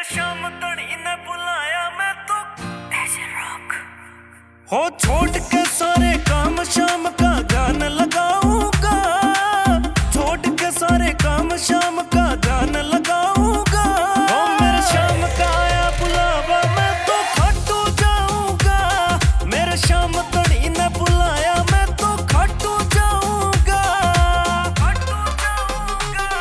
शाम तड़ी ने बुलाया मैं तो ऐसे रॉक हो छोड़ के सारे काम शाम का ध्यान लगाऊंगा, छोड़ के सारे काम शाम का ध्यान लगाऊंगा। हो मेरे शाम का आया बुलावा मैं तो खाटू जाऊंगा, मेरे शाम तड़ी ने बुलाया मैं तो खाटू जाऊंगा, खाटू जाऊंगा।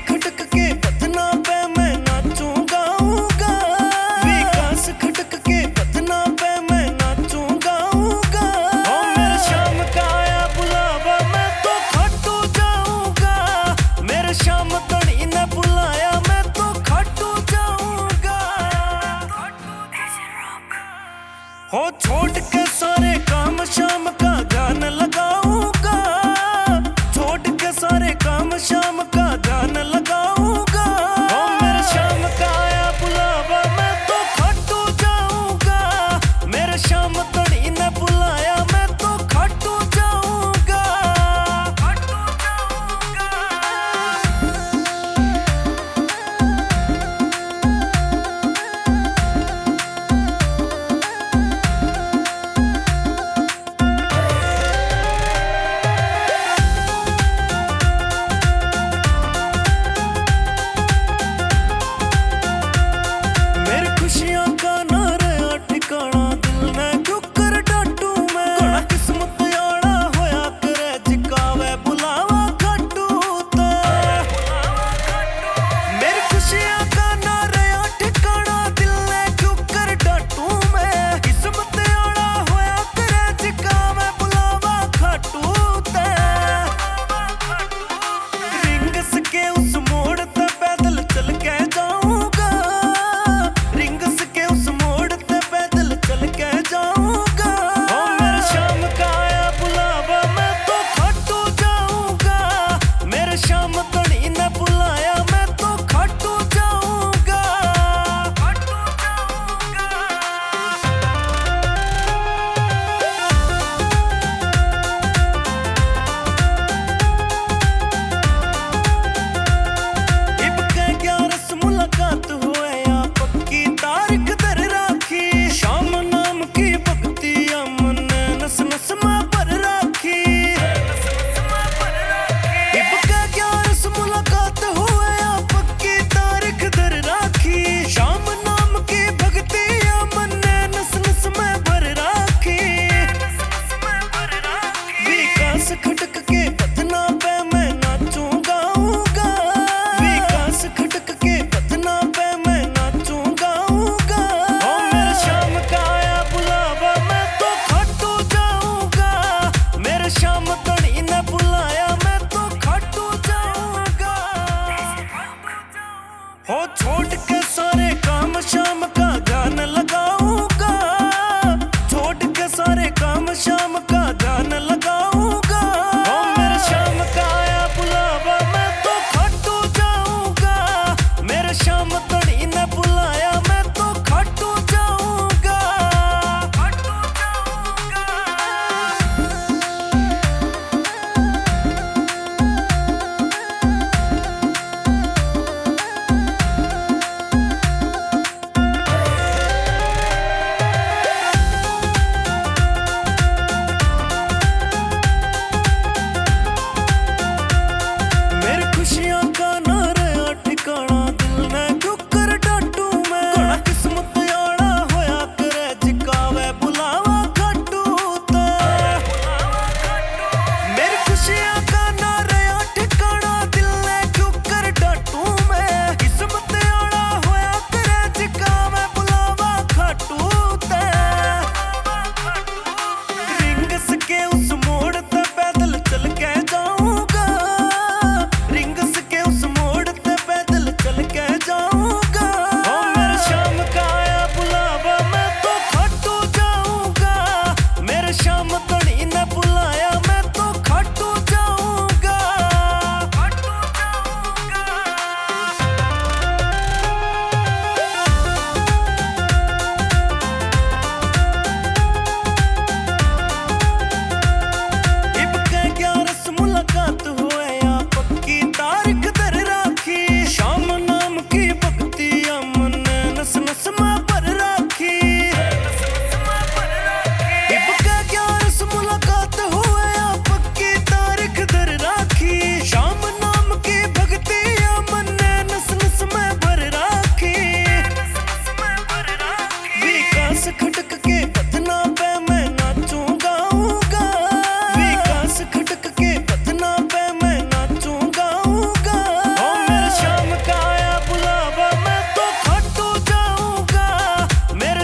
खटक के बदना पे मैं नाचूं गाऊंगा, विकास खटक के बदना पे मैं नाचूं गाऊंगा। ओ मेरे शाम का आया बुलावा मैं तो खाटू जाऊंगा, मेरे शाम तड़ी ने बुलाया मैं तो खाटू जाऊंगा। हो छोड़ के सारे काम शाम का ध्यान लगाऊंगा, छोड़ के सारे काम शाम का ध्यान लगाऊंगा। ओ मेरे शाम का आया बुलावा मैं तो खाटू जाऊंगा, मेरे शाम तड़ी ने बुलाया मैं तो खाटू जाऊंगा, खाटू जाऊंगा।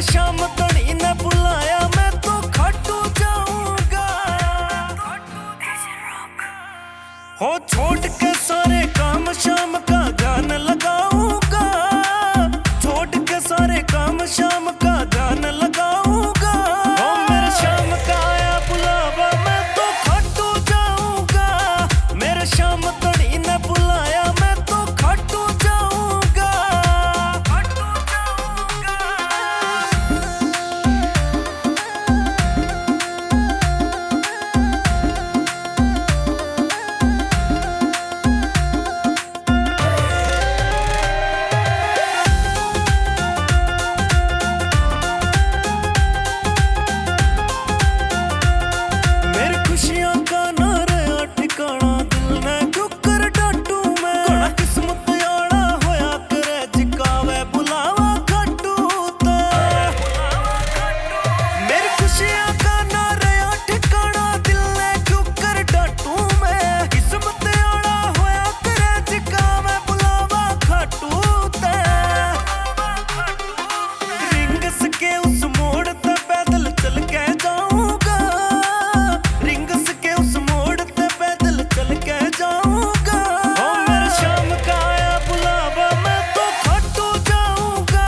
शाम धनी ने बुलाया मैं तो खाटू जाऊंगा। हो छोड़ के सारे काम शाम का ध्यान लगाऊंगा, छोड़ के सारे काम शाम का ध्यान लगाऊंगा। हो मेरे शाम का आया बुलावा मैं तो खाटू जाऊंगा, मेरे शाम धनी ने बुलाया मैं तो खाटू जाऊंगा, खाटू जाऊंगा। मेरी खुशियां का ना रहा ठिकाना, दिल ने क्यों कर डांटू मैं। घना किस्मत आड़ा होया करे जिकावे बुलावा खाटू ते। मेरी खुशियां का ना रहा ठिकाना, दिल ने क्यों कर डांटू मैं। किस्मत आड़ा होया करे जिकावे बुलावा खाटू ते। रिंगस के उस मोड़ ते पैदल चल के जाऊंगा, रिंगस के उस मोड़ ते पैदल चल के जाऊंगा। ओ मेरे शाम का आया बुलावा मैं तो खाटू जाऊंगा,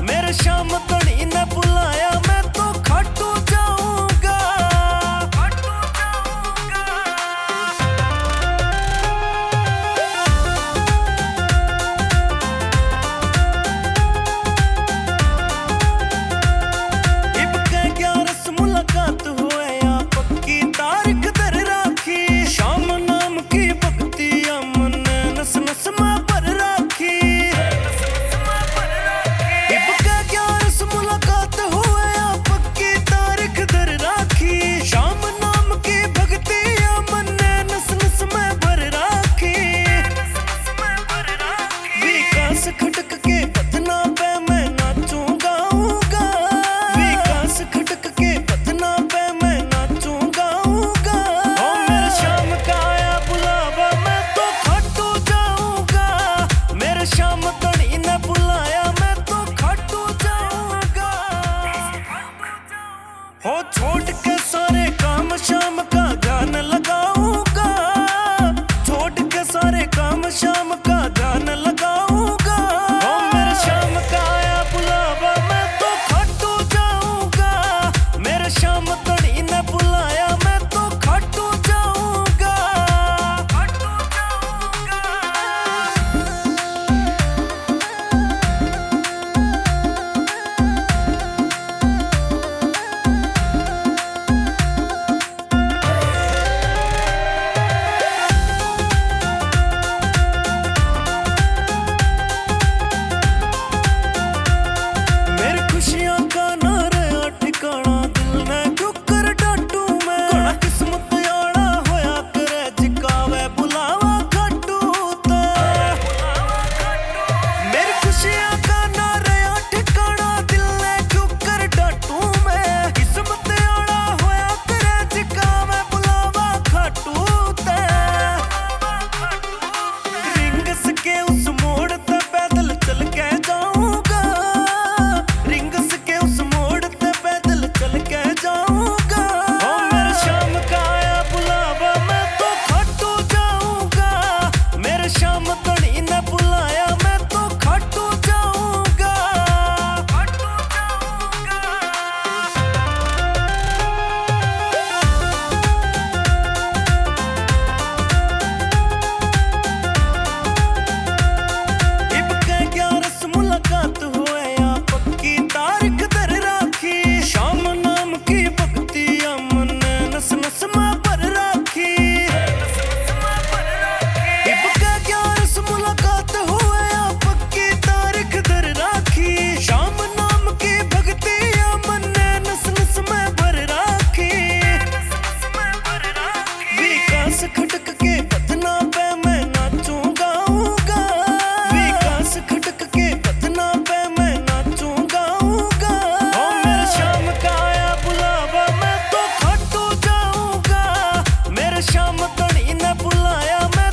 मेरे शाम धनी ने बुलाया मैं तो खाटू जाऊंगा, खाटू जाऊंगा। इब के 11 मुलाकात हुए या पक्की तारीख दर राखी। शाम नाम की भक्ति अमन नस नस में भर राखी। इब के 11 मुलाकात हुए या पक्की तारीख दर राखी। शाम नाम की भक्ति अमन नस नस में भर राखी। विकास खटक के बदना पे मैं नाचूं गाऊंगा, विकास खटक के बदना पे मैं नाचूं गाऊंगा। ओ मेरे शाम का आया बुलावा मैं तो खाटू जाऊंगा, मेरे शाम धनी ने बुलाया मैं तो खाटू जाऊंगा। हो छोड़ के सारे